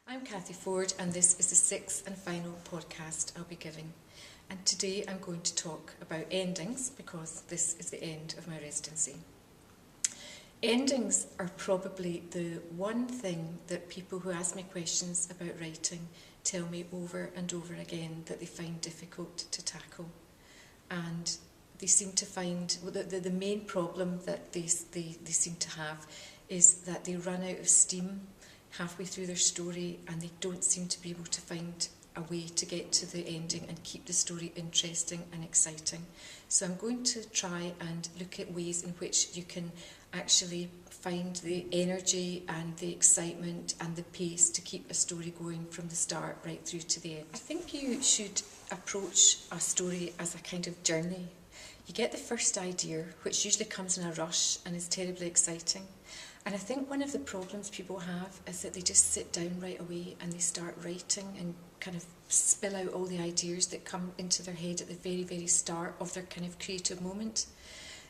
I'm Kathy Ford, and this is the sixth and final podcast I'll be giving. And today I'm going to talk about endings because this is the end of my residency. Endings are probably the one thing that people who ask me questions about writing tell me over and over again that they find difficult to tackle. And they seem to find, the main problem that they seem to have is that they run out of steam halfway through their story and they don't seem to be able to find a way to get to the ending and keep the story interesting and exciting. So I'm going to try and look at ways in which you can actually find the energy and the excitement and the pace to keep a story going from the start right through to the end. I think you should approach a story as a kind of journey. You get the first idea, which usually comes in a rush and is terribly exciting. And I think one of the problems people have is that they just sit down right away and they start writing and kind of spill out all the ideas that come into their head at the very, very start of their kind of creative moment.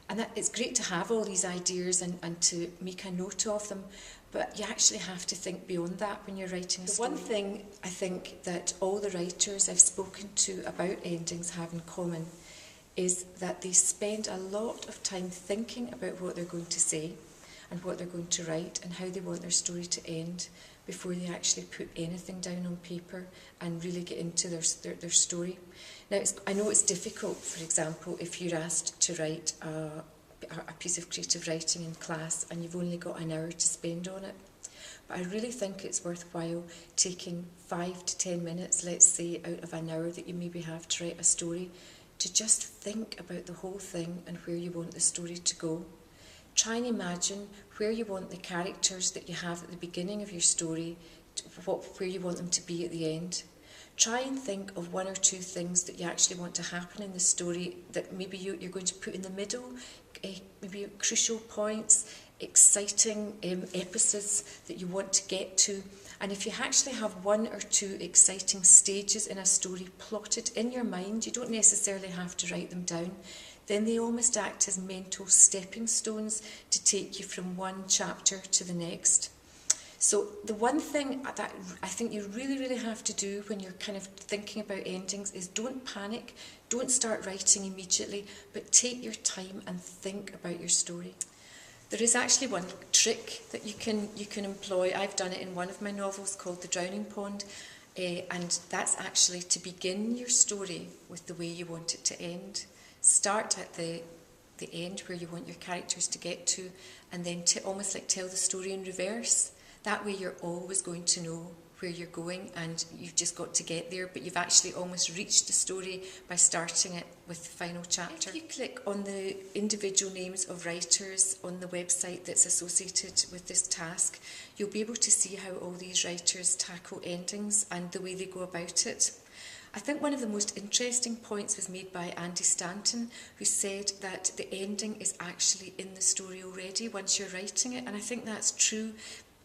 And that it's great to have all these ideas and to make a note of them, but you actually have to think beyond that when you're writing a story. The one thing I think that all the writers I've spoken to about endings have in common is that they spend a lot of time thinking about what they're going to say and what they're going to write and how they want their story to end before they actually put anything down on paper and really get into their story. Now, I know it's difficult, for example, if you're asked to write a piece of creative writing in class and you've only got an hour to spend on it. But I really think it's worthwhile taking 5 to 10 minutes, let's say, out of an hour that you maybe have to write a story, to just think about the whole thing and where you want the story to go. Try and imagine where you want the characters that you have at the beginning of your story, where you want them to be at the end. Try and think of 1 or 2 things that you actually want to happen in the story that maybe you're going to put in the middle, maybe crucial points, exciting episodes that you want to get to. And if you actually have 1 or 2 exciting stages in a story plotted in your mind, you don't necessarily have to write them down, then they almost act as mental stepping stones to take you from one chapter to the next. So the one thing that I think you really, really have to do when you're kind of thinking about endings is don't panic, don't start writing immediately, but take your time and think about your story. There is actually one trick that you can employ. I've done it in one of my novels called The Drowning Pond, and that's actually to begin your story with the way you want it to end. Start at the end where you want your characters to get to, and then almost like tell the story in reverse. That way you're always going to know where you're going and you've just got to get there, but you've actually almost reached the story by starting it with the final chapter. If you click on the individual names of writers on the website that's associated with this task, you'll be able to see how all these writers tackle endings and the way they go about it. I think one of the most interesting points was made by Andy Stanton, who said that the ending is actually in the story already once you're writing it, and I think that's true.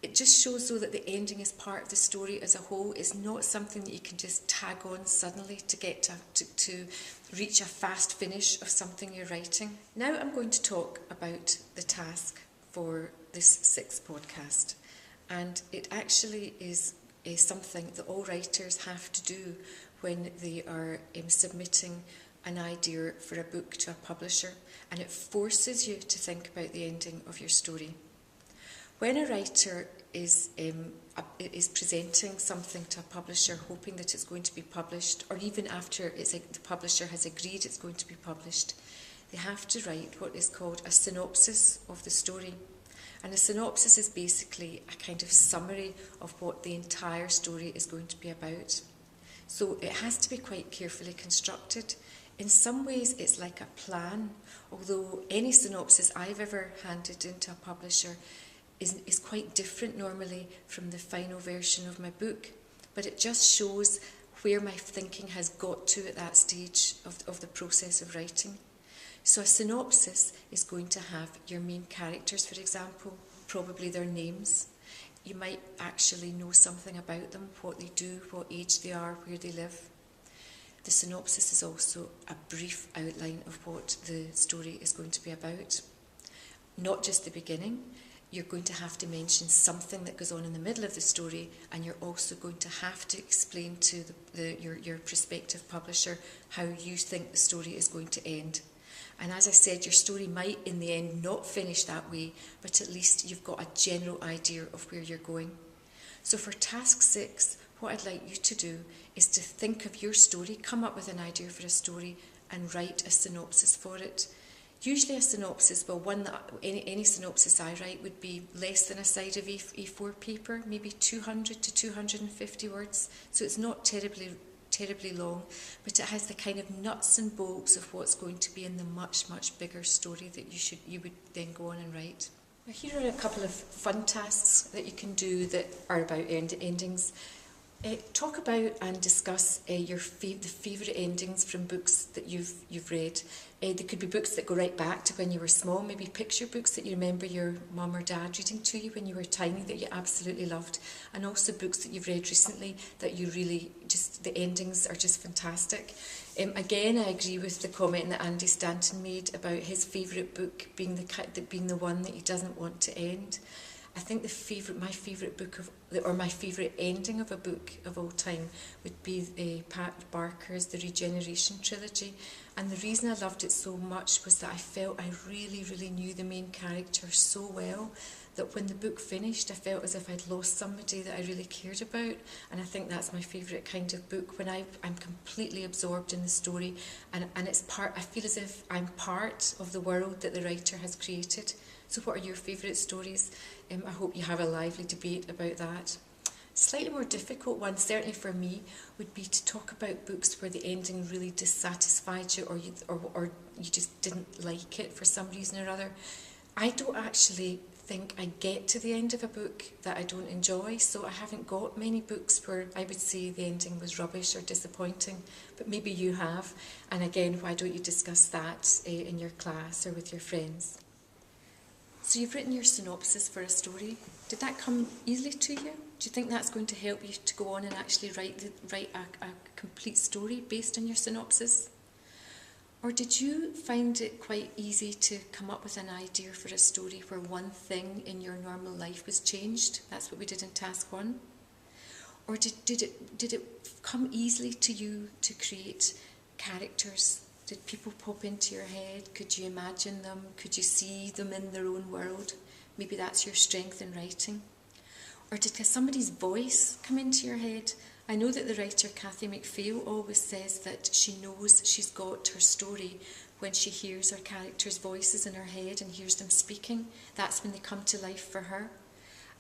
It just shows, though, that the ending is part of the story as a whole. It's not something that you can just tag on suddenly to get to reach a fast finish of something you're writing. Now I'm going to talk about the task for this 6th podcast, and it actually is something that all writers have to do when they are submitting an idea for a book to a publisher, and it forces you to think about the ending of your story. When a writer is presenting something to a publisher, hoping that it's going to be published, or even after the publisher has agreed it's going to be published, they have to write what is called a synopsis of the story. And a synopsis is basically a kind of summary of what the entire story is going to be about. So it has to be quite carefully constructed. In some ways it's like a plan, although any synopsis I've ever handed into a publisher is quite different normally from the final version of my book, but it just shows where my thinking has got to at that stage of the process of writing. So a synopsis is going to have your main characters, for example, probably their names. You might actually know something about them, what they do, what age they are, where they live. The synopsis is also a brief outline of what the story is going to be about. Not just the beginning. you're going to have to mention something that goes on in the middle of the story, and you're also going to have to explain to your prospective publisher how you think the story is going to end. And as I said, your story might in the end not finish that way, but at least you've got a general idea of where you're going. So for task 6, what I'd like you to do is to think of your story, come up with an idea for a story, and write a synopsis for it. Usually a synopsis, well, any synopsis I write would be less than a side of A4 paper, maybe 200 to 250 words. So it's not terribly long, but it has the kind of nuts and bolts of what's going to be in the much bigger story that you would then go on and write. Now, here are a couple of fun tasks that you can do that are about endings. Talk about and discuss the favourite endings from books that you've read. There could be books that go right back to when you were small, maybe picture books that you remember your mum or dad reading to you when you were tiny that you absolutely loved, and also books that you've read recently that you really the endings are just fantastic. Again, I agree with the comment that Andy Stanton made about his favourite book being the one that he doesn't want to end. I think my favourite ending of a book of all time would be Pat Barker's The Regeneration Trilogy. And the reason I loved it so much was that I felt I really knew the main character so well that when the book finished, I felt as if I'd lost somebody that I really cared about. And I think that's my favourite kind of book, when I'm completely absorbed in the story, and I feel as if I'm part of the world that the writer has created. So what are your favourite stories? I hope you have a lively debate about that. Slightly more difficult one, certainly for me, would be to talk about books where the ending really dissatisfied you, or you just didn't like it for some reason or other. I don't actually think I get to the end of a book that I don't enjoy, so I haven't got many books where I would say the ending was rubbish or disappointing, but maybe you have. And again, why don't you discuss that in your class or with your friends? So you've written your synopsis for a story. Did that come easily to you? Do you think that's going to help you to go on and actually write a complete story based on your synopsis? Or did you find it quite easy to come up with an idea for a story where one thing in your normal life was changed? That's what we did in task 1. Or did it come easily to you to create characters? Did people pop into your head? Could you imagine them? Could you see them in their own world? Maybe that's your strength in writing. Or did somebody's voice come into your head? I know that the writer Kathy McPhail always says that she knows she's got her story when she hears her characters' voices in her head and hears them speaking. That's when they come to life for her.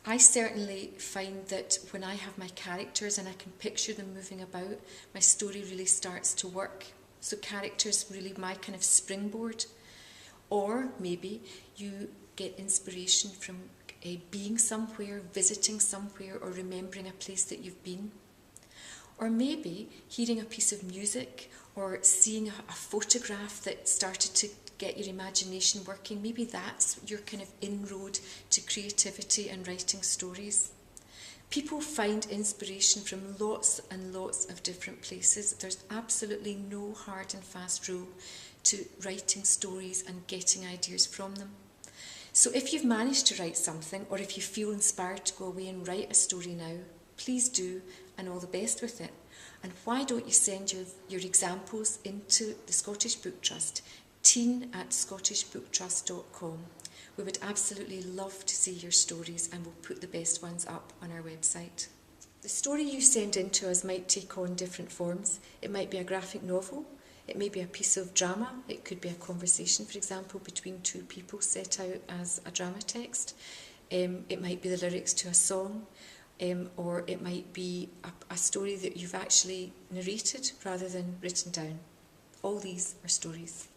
I certainly find that when I have my characters and I can picture them moving about, my story really starts to work. So characters really my kind of springboard. Or maybe you get inspiration from being somewhere, visiting somewhere, or remembering a place that you've been. Or maybe hearing a piece of music or seeing a photograph that started to get your imagination working. Maybe that's your kind of inroad to creativity and writing stories. People find inspiration from lots and lots of different places. There's absolutely no hard and fast rule to writing stories and getting ideas from them. So if you've managed to write something, or if you feel inspired to go away and write a story now, please do, and all the best with it. And why don't you send your examples into the Scottish Book Trust, teen@scottishbooktrust.com. We would absolutely love to see your stories, and we'll put the best ones up on our website. The story you send in to us might take on different forms. It might be a graphic novel, it may be a piece of drama, it could be a conversation, for example, between two people set out as a drama text. It might be the lyrics to a song, or it might be a story that you've actually narrated rather than written down. All these are stories.